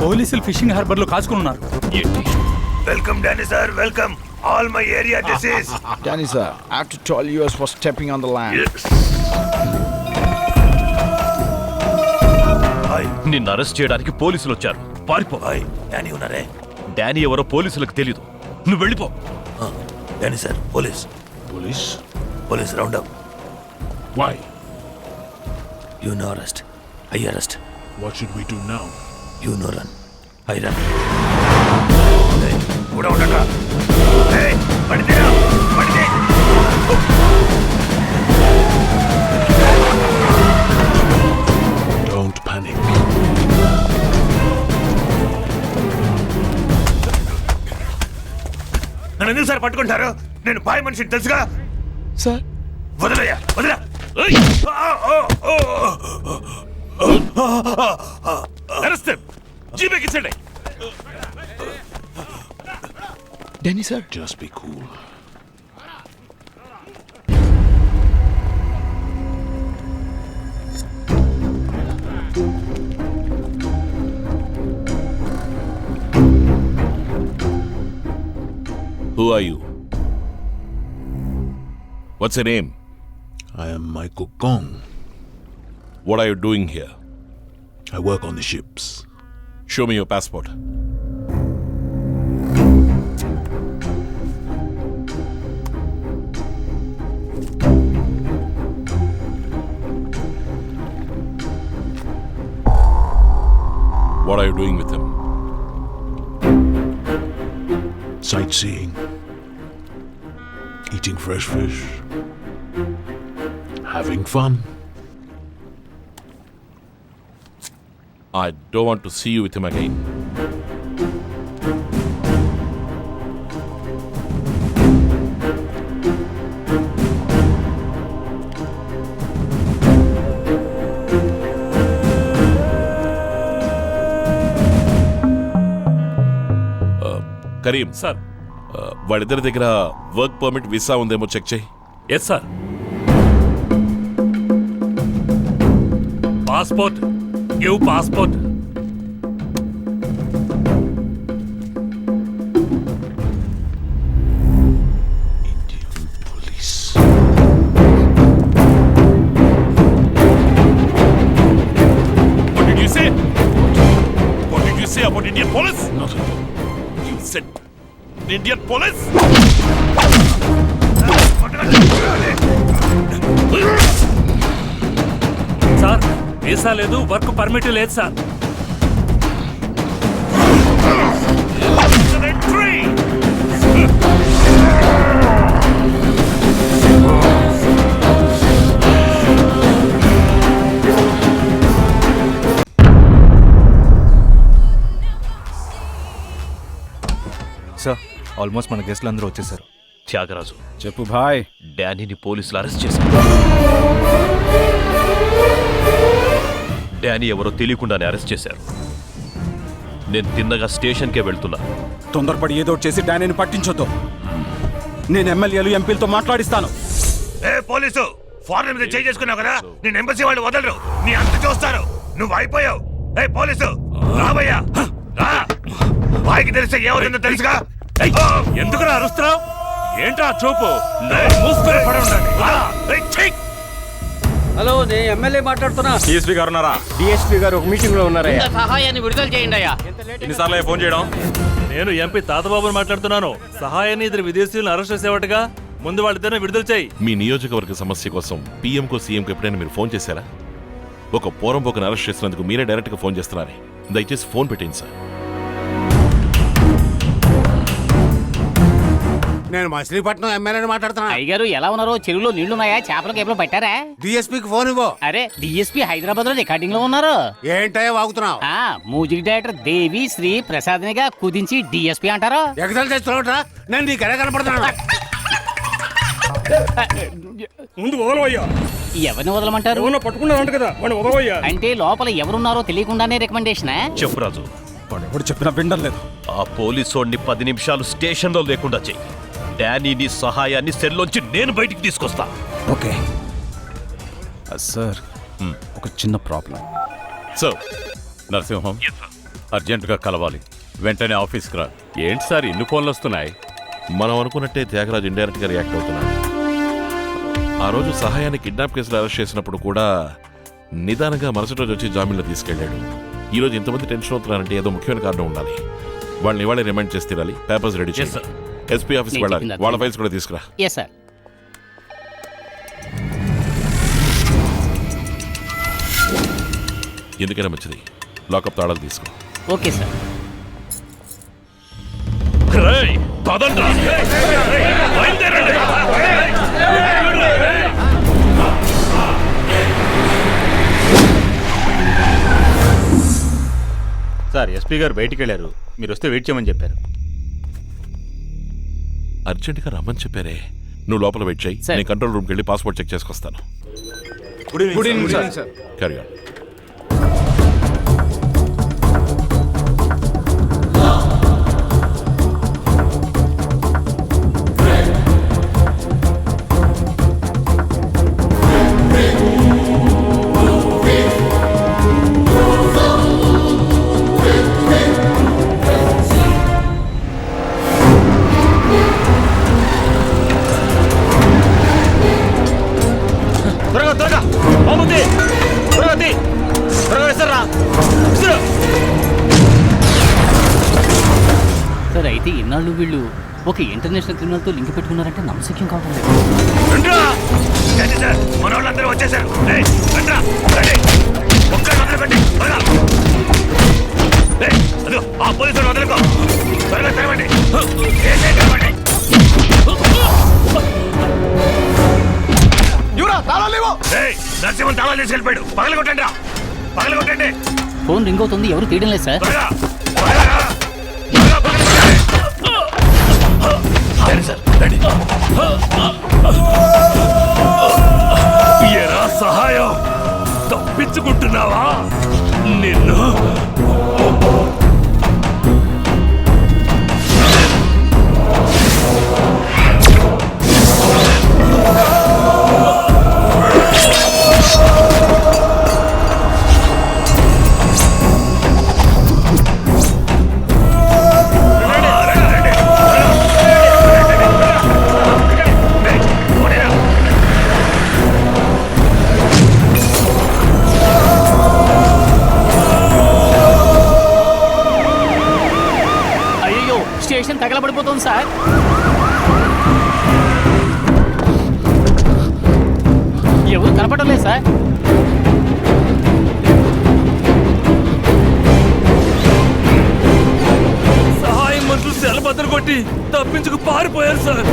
పోలీసులు fishing harbour లో కాచుకున్నారు. Welcome Danny sir, welcome. All my area this is. Danny sir, I have to tell you for stepping on the land. నిన్ను arrest చేయడానికి పోలీసులు వచ్చారు. పారిపో. డానీ ఉన్నారే? డానీ ఎవరో పోలీసులకు తెలీదు. నువ్వు వెళ్ళిపో. Danny sir, police. Police round up. Why? You no arrest. I arrest. What should we do now? You no run. I run. Hey, kuda undaka. Hey, padidira. Padide. Don't panic. నన్ను ఎందుకు sir పట్టుకుంటారు? నేను పాయ మనిషిని తెలుసుగా. Sir వదలయ్యా, వదలా. జీబేకిచ్చండి. Danny sir, Just be cool. Who are you? What's your name? I am Michael Gong. What are you doing here? I work on the ships. Show me your passport. What are you doing with him? Sightseeing. Eating fresh fish. Having fun. I don't want to see you with him again. Karim sir. వాళ్ళిద్దరి దగ్గర work permit visa ఉందేమో check చేయి. Yes sir. Passport. Give passport. Indian police. What did you say? What did you say about Indian police? Nothing. You said Indian police? Sir, visa లేదు, work permit లేదు sir. Sir, almost మన గెస్ట్లు అందరూ వచ్చేసారు. త్యాగరాజు, చెప్పు భాయ్. డానీని పోలీసులు arrest చేశారు. Danny ఎవరో తెలియకుండానే అరెస్ట్ చేశారు. నేను తిన్నగా స్టేషన్కే వెళ్తున్నా. తొందరపడి ఏదో చేసి డానీని పట్టించొద్దు. నేను ఎమ్మెల్యేలు ఎంపీలతో మాట్లాడిస్తాను. ఏ పోలీసు, ఫారెన్ మీద చేయి చేసుకున్నావు కదా, నేను ఎంబసీ వాళ్ళు వదలరు. నీ అంత చూస్తారు. నువ్వు అయిపోయావు. ఏ పోలీసు, రాబయ్యా, రా. వాయికి తెలిస్తే ఏమవుతుందో తెలుసుగా. ఎందుకు అరుస్తున్నావు? ఏంట్రా చూపు? మూసుకొని పడి ఉండండి. హలో, నేను ఎమ్మెల్యే మాట్లాడుతున్నా. డిఎస్పీ గారు ఉన్నారా? డిఎస్పీ గారు ఒక మీటింగ్ లో ఉన్నారయ్యా. సహాయాన్ని విడుదల చేయండి అయ్యా. ఎన్నిసార్లు ఫోన్ చేయడం? నేను ఎంపీ తాతబాబుని మాట్లాడుతున్నాను. సహాయాన్ని ఇద్దరు విదేశీయులను అరెస్ట్ చేసేవాటుగా ముందు వాళ్ళిద్దరిని విడుదల చేయి. మీ నియోజకవర్గ సమస్య కోసం పీఎంకో సీఎంకో ఎప్పుడైనా మీరు ఫోన్ చేశారా? ఒక పోరంపోకను అరెస్ట్ చేసినందుకు మీరే డైరెక్ట్గా ఫోన్ చేస్తున్నారే. దయచేసి ఫోన్ పెట్టేయండి సార్. నేను మచిలీపట్నం ఎమ్మెల్యేని మాట్లాడుతున్నా. అయ్యగారు ఎలా ఉన్నారో? చెరువులో నీళ్లున్నాయా? చేపలు కేపలు పట్టారా? డిఎస్పీకి ఫోన్ ఇవ్వు. అరే, డిఎస్పీ హైదరాబాద్ లో రికార్డింగ్ లో ఉన్నారు. ఏంటయ్యా వాగుతున్నావు? మ్యూజిక్ డైరెక్టర్ దేవి శ్రీ ప్రసాద్నిగా కుదించి డిఎస్పీ అంటారు. ఎగతాలు చేస్తున్నావుట్రా? నేను నీకు ఎలా కనపడుతున్నాను? ముందు వదలవయ్యా. ఎవరిని వదలమంటారు? పట్టుకున్నారంట కదా, వాడిని వదలవయ్యా. అంటే లోపల ఎవరున్నారో తెలియకుండానే రికమెండేషన్. చెప్పు రాజు. ఎవడు చెప్పినా వినడం లేదు. ఆ పోలీసోడిని 10 నిమిషాలు స్టేషన్లో లేకుండా చెయ్యి. డానీని సహాయాన్ని సెల్లోంచి నేను బయటికి తీసుకొస్తా. ఓకే సార్, ఒక చిన్న ప్రాబ్లం. సార్, నరసింహం, అర్జెంటుగా కలవాలి. వెంటనే ఆఫీస్కి రా. ఏంటి సార్ ఇన్ని ఫోన్లు వస్తున్నాయి? మనం అనుకున్నట్టే త్యాగరాజ్ ఇండైరెక్ట్ గా రియాక్ట్ అవుతున్నాడు. ఆ రోజు సహాయాన్ని కిడ్నాప్ కేసులో అరెస్ట్ చేసినప్పుడు కూడా నిదానంగా మరుసటి రోజు వచ్చి జామీన్లో తీసుకెళ్లాడు. ఈ రోజు ఇంతమంది టెన్షన్ అవుతున్నారంటే ఏదో ముఖ్యమైన కారణం ఉండాలి. వాళ్ళని ఇవాళ రిమైండ్ చేసి తీరాలి. Papers ready Yes, sir. చేసి ఎస్పీ ఆఫీస్కి వెళ్ళాలి. వాళ్ళ ఫైల్స్ కూడా తీసుకురా. Yes sir. ఎందుకైనా మంచిది లాకప్ తాళాలు తీసుకో. Okay sir. రేయ్, పదండ్రా. బయలుదేరండి. సార్ ఎస్పీ గారు బయటికి వెళ్ళారు, మీరు వస్తే వెయిట్ చేయమని చెప్పారు. అర్జెంటుగా రమ్మని చెప్పారే. నువ్వు లోపల వెయిట్ చేయి. Sir. నేను కంట్రోల్ రూమ్కి వెళ్ళి పాస్పోర్ట్ చెక్ చేసుకొస్తాను. Good evening, sir. Carry on. త్వరగా త్వరగా బాబుది, త్వరగా తీ. త్వరగా వేస్తారా? సార్ అయితే ఇన్నాళ్ళు వీళ్ళు ఒక ఇంటర్నేషనల్ క్రిమినల్తో లింక్ పెట్టుకున్నారంటే నమ్మశక్యం కావడం లేదు. రండ్రా. ఏంటి సార్, మన వాళ్ళందరూ వచ్చేసారు. ఏయ్, రండ్రా, రండి. ఒక్కడిని వదిలిపెట్టి, త్వరగా. ఏయ్, అదిగో, ఆ పోలీసులు వదలుకో. త్వరగా తెరవండి. ఏసే తెరవండి. ఏయ్, నరసింహన్ తాళాలు తీసుకెళ్ళిపోయాడు. పగలగొట్టండి రా, పగలగొట్టండి. ఫోన్ రింగ్ అవుతుంది, ఎవరు తీయడం లేదు సార్. త్వరగా, త్వరగా రా. త్వరగా పగలగొట్టండి. సరే సార్, రండి. ఏరా సహాయం, తప్పించుకుంటున్నావా? నిన్ను అయ్యో, స్టేషన్ తగలబడిపోతుంది సార్. ఎవరు కనపడడం లేదు సార్. సహాయం మనుషులు సెల బద్దలు కొట్టి తప్పించుకు పారిపోయారు సార్.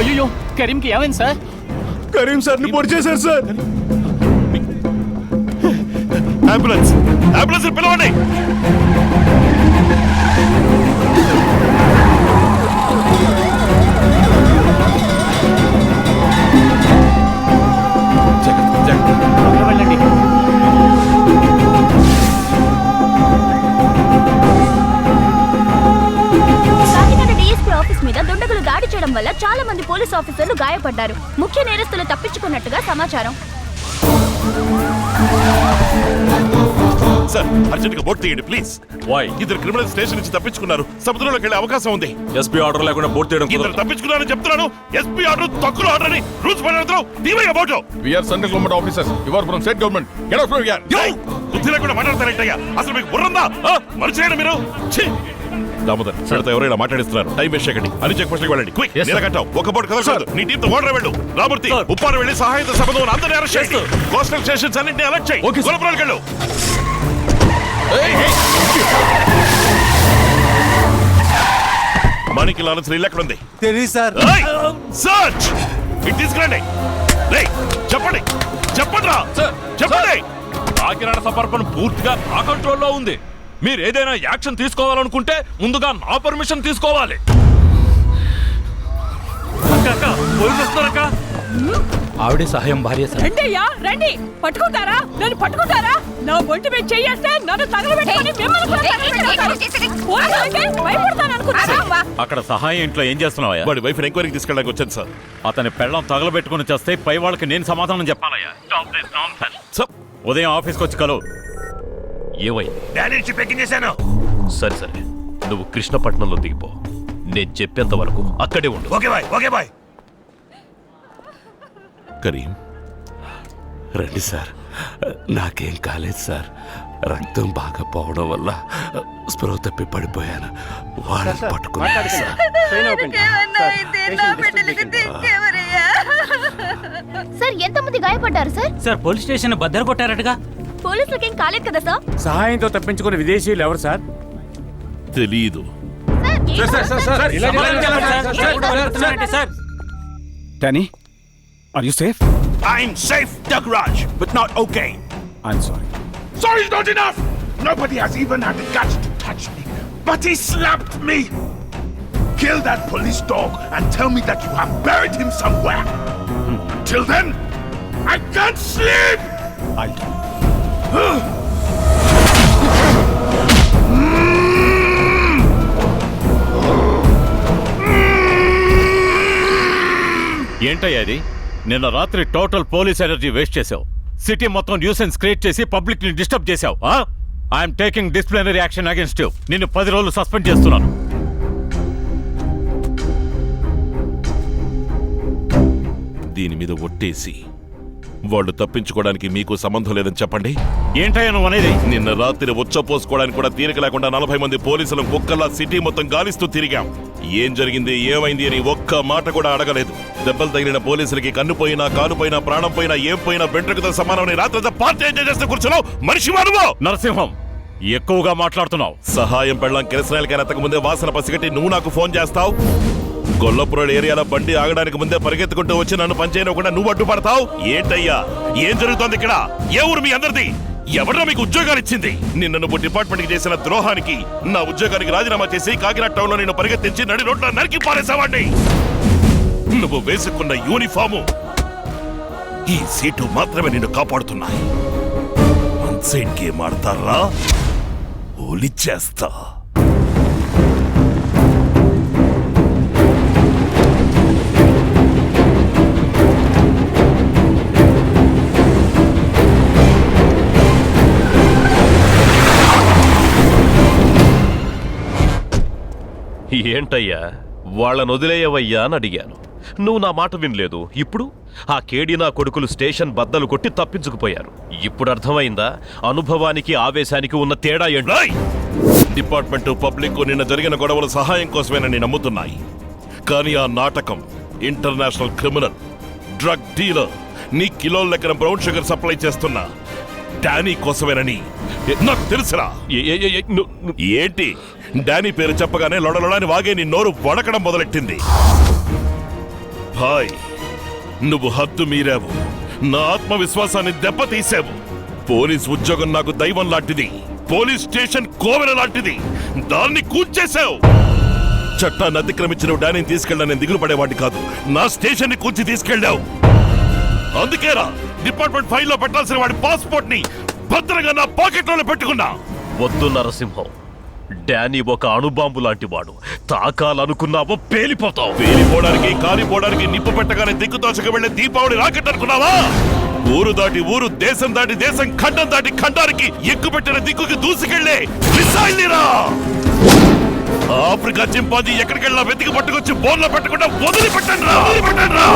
అయ్యో, కరీంకి ఏమైంది సార్? కరీం సార్ ని పొడి చేశారు సార్. అంబులెన్స్, అంబులెన్స్ పిలవండి. వెళ్ళండి. కాకినాడ డీఎస్పీ ఆఫీస్ మీద దుండగులు దాడి చేయడం వల్ల చాలా మంది పోలీస్ ఆఫీసర్లు గాయపడ్డారు. ముఖ్య నేరస్తులు తప్పించుకున్నట్టుగా సమాచారం. సార్, అర్జెంటుగా బోట్ తీయండి ప్లీజ్. వై? ఇద్దరు క్రిమినల్ స్టేషన్ నుంచి తప్పించుకున్నారు. సముద్రంలోకి వెళ్ళే అవకాశం ఉంది. ఎస్పీ ఆర్డర్ లేకుండా బోట్ తీయడం ఇద్దరు తప్పించుకున్నారని చెప్తున్నాను. ఎస్పీ ఆర్డర్ తక్కువ ఆర్డర్ అని రూల్స్ పడతారు. దీవయ్య boat We are central government officers. You are from state government. Get out from here. బుద్ధి లేకుండా మాట్లాడతారంటయ్యా. అసలు మీకు బుర్రందా? మనుషులేనా మీరు? ఛీ! దామోదర్, వీళ్ళతో ఎవరైనా మాట్లాడిస్తున్నారు. టైం వేస్ట్ చేయకండి. అని చెక్ పోస్ట్కి వెళ్ళండి. క్విక్, నిలగట్టావు. ఒక బోట్ కదలకూడదు. నీ టీంతో ఓడర్ వెళ్ళు. రామూర్తి, ఉప్పారు వెళ్ళి సహాయంతో సంబంధం అందరినీ అరెస్ట్ చేయండి. కోస్టల్ స్టేషన్స్ అన్నింటినీ అలర్ట్ చేయి. గులపురాలకు వెళ్ళు. మాణిక్య లారెన్స్ ఇల్లు ఎక్కడ ఉంది? తెలియదు సార్. సర్చ్! ఇది తీసుకురండి. రేయ్, చెప్పండి, చెప్పండి రా, చెప్పండి. కాకినాడ సమర్పణ పూర్తిగా నా కంట్రోల్లో ఉంది. మీరు ఏదైనా యాక్షన్ తీసుకోవాలనుకుంటే ముందుగా నా పర్మిషన్ తీసుకోవాలి. ఆవిడే సహాయం భార్య సార్. రండి అయ్యా, రండి. పట్టుకుంటారా? నన్ను పట్టుకుంటారా? నా ఒంటి మీద చెయ్యేస్తే నన్ను తగలబెట్టుకొని మిమ్మల్ని కూడా తగలబెడతారు. పోలీసులకి భయపడతాను అనుకున్నారా? అక్కడ సహాయం ఇంట్లో ఏం చేస్తున్నావయ్యా? వాడి వైఫ్ ఎంక్వైరీకి తీసుకెళ్ళడానికి వచ్చాను సార్. అతని పెళ్ళం తగలబెట్టుకుని చేస్తే పై వాళ్ళకి నేను సమాధానం చెప్పాలయ్యా. ఉదయం ఆఫీస్కి వచ్చి కలు. ఏమైంది? డానీ నుంచి పెక్కించేశాను. సరే సరే, నువ్వు కృష్ణపట్నంలో దిగిపో. నేను చెప్పేంత వరకు అక్కడే ఉండు. Okay bye, okay bye. Karim, రండి సార్. నాకేం కాలేదు సార్. రక్తం బాగా పోవడం వల్ల స్పృహ తప్పి పడిపోయాను. వాళ్ళని పట్టుకున్నాను సార్. సార్ ఎంతమంది గాయపడ్డారు సార్? సార్ పోలీస్ స్టేషన్ బద్దలు కొట్టారటగా. పోలీసులకేం కాలేదు కదా సార్? సహాయంతో తప్పించుకున్న విదేశీయులు ఎవరు సార్? తెలీదు. Danny, are you safe? I'm safe, Dugraj, but not okay. I'm sorry. Sorry's not enough. Nobody has even had the guts to touch me, but he slapped me. Kill that police dog and tell me that you have buried him somewhere. Till then, I can't sleep. I'll do. ఏంటయ్యా అది? నిన్న రాత్రి total police energy waste చేసావు. City మొత్తం nuisance create చేసి public ని disturb చేసావు. I'm taking disciplinary action against you. నిన్ను 10 రోజులు సస్పెండ్ చేస్తున్నాను. దీని మీద ఒట్టేసి వాళ్ళు తప్పించుకోవడానికి మీకు సంబంధం లేదని చెప్పండి. ఏంటయ్యా నువ్వు అనేది? నిన్న రాత్రి ఉచ్చపోసుకోవడానికి కూడా తీరిక లేకుండా 40 మంది పోలీసులు కుక్కల్లా సిటీ మొత్తం గాలిస్తూ తిరిగాం. ఏం జరిగింది, ఏమైంది అని ఒక్క మాట కూడా అడగలేదు. దెబ్బలు తగిలిన పోలీసులకి కన్ను పోయినా, కాలు పోయినా, ప్రాణం పోయినా, ఏం పోయినా వెంట్రుకతో సమానమని రాత్రి పార్టీ ఎంజాయ్ చేస్తే కూర్చున్నావు. మనిషి వాడువో. నరసింహం, ఎక్కువగా మాట్లాడుతున్నావు. సహాయం పెళ్ళం కిరసనాయలకైనా అంతకు ముందే వాసన పసిగట్టి నువ్వు నాకు ఫోన్ చేస్తావు. గొల్లపురం ఏరియాలో బండి ఆగడానికి ముందే పరిగెత్తుకుంటూ వచ్చి నన్ను పనిచేయకుండా నువ్వు అడ్డుపడతావు. ఏంటయ్యా, ఏం జరుగుతోంది ఇక్కడ? ఏ ఊరు మీ అందరిది? ఎవరో మీకు ఉద్యోగాలు ఇచ్చింది? నిన్న నువ్వు డిపార్ట్మెంట్ కి చేసిన ద్రోహానికి నా ఉద్యోగానికి రాజీనామా చేసి కాకినాడ టౌన్ లో నిన్ను పరిగెత్తించి నడి రోడ్ల నరికి పారేసావాడిని. నువ్వు వేసుకున్న యూనిఫాము, ఈ సీటు మాత్రమే నిన్ను కాపాడుతున్నాయి. వన్ సైడ్ గేమ్ ఆడతారా? ఓలిచ్చేస్తా. ఏంటయ్యా, వాళ్ళను వదిలేయవయ్యా అని అడిగాను. నువ్వు నా మాట వినలేదు. ఇప్పుడు ఆ కేడి నా కొడుకులు స్టేషన్ బద్దలు కొట్టి తప్పించుకుపోయారు. ఇప్పుడు అర్థమైందా అనుభవానికి ఆవేశానికి ఉన్న తేడా ఏంటో? డిపార్ట్మెంట్ పబ్లిక్ నిన్న జరిగిన గొడవలు సహాయం కోసమేనని నమ్ముతున్నాయి. కానీ ఆ నాటకం ఇంటర్నేషనల్ క్రిమినల్, డ్రగ్ డీలర్, నీ కిలోల లెక్కన బ్రౌన్ షుగర్ సప్లై చేస్తున్న డానీ కోసమేనని నాకు తెలుసురా. ఏంటి, డానీ పేరు చెప్పగానే లొడలొడని వాగే నీ నోరు వడకడం మొదలెట్టింది. భాయ్, నువ్వు హద్దు మీరావు. నా ఆత్మవిశ్వాసాన్ని దెబ్బతీసావు. పోలీస్ ఉద్యోగం నాకు దైవం లాంటిది. పోలీస్ స్టేషన్ కోవెల లాంటిది. దాన్ని కూల్చేశావు. చట్టాన్ని అతిక్రమించిన డానీని తీసుకెళ్ళా నేను దిగులు పడేవాడిని కాదు. నా స్టేషన్ ని కూల్చి తీసుకెళ్ళావు. అందుకేరా డిపార్ట్మెంట్ ఫైల్లో పెట్టాల్సిన వాడి పాస్పోర్ట్ ని భద్రంగా నా పాకెట్లోనే పెట్టుకున్నా. వద్దు నరసింహం, డానీ ఒక అణుబాంబు లాంటి వాడు. తాకాలనుకున్నావో పేలిపోతావు. పేలిపోవడానికి, కాలిపోవడానికి నిప్పు పెట్టగానే దిక్కుతోచకు వెళ్లే దీపావళి రాకెట్ అనుకున్నావా? ఊరు దాటి ఊరు, దేశం దాటి దేశం, ఖండం దాటి ఖండానికి ఎక్కుపెట్టిన దిక్కుకి దూసుకెళ్లే మిసైల్నిరా. ఆఫ్రికా చింపాజీ ఎక్కడికెళ్ళా వెతికి పట్టుకొచ్చి బోన్లో పెట్టకుండా వదిలిపెట్టండి రా.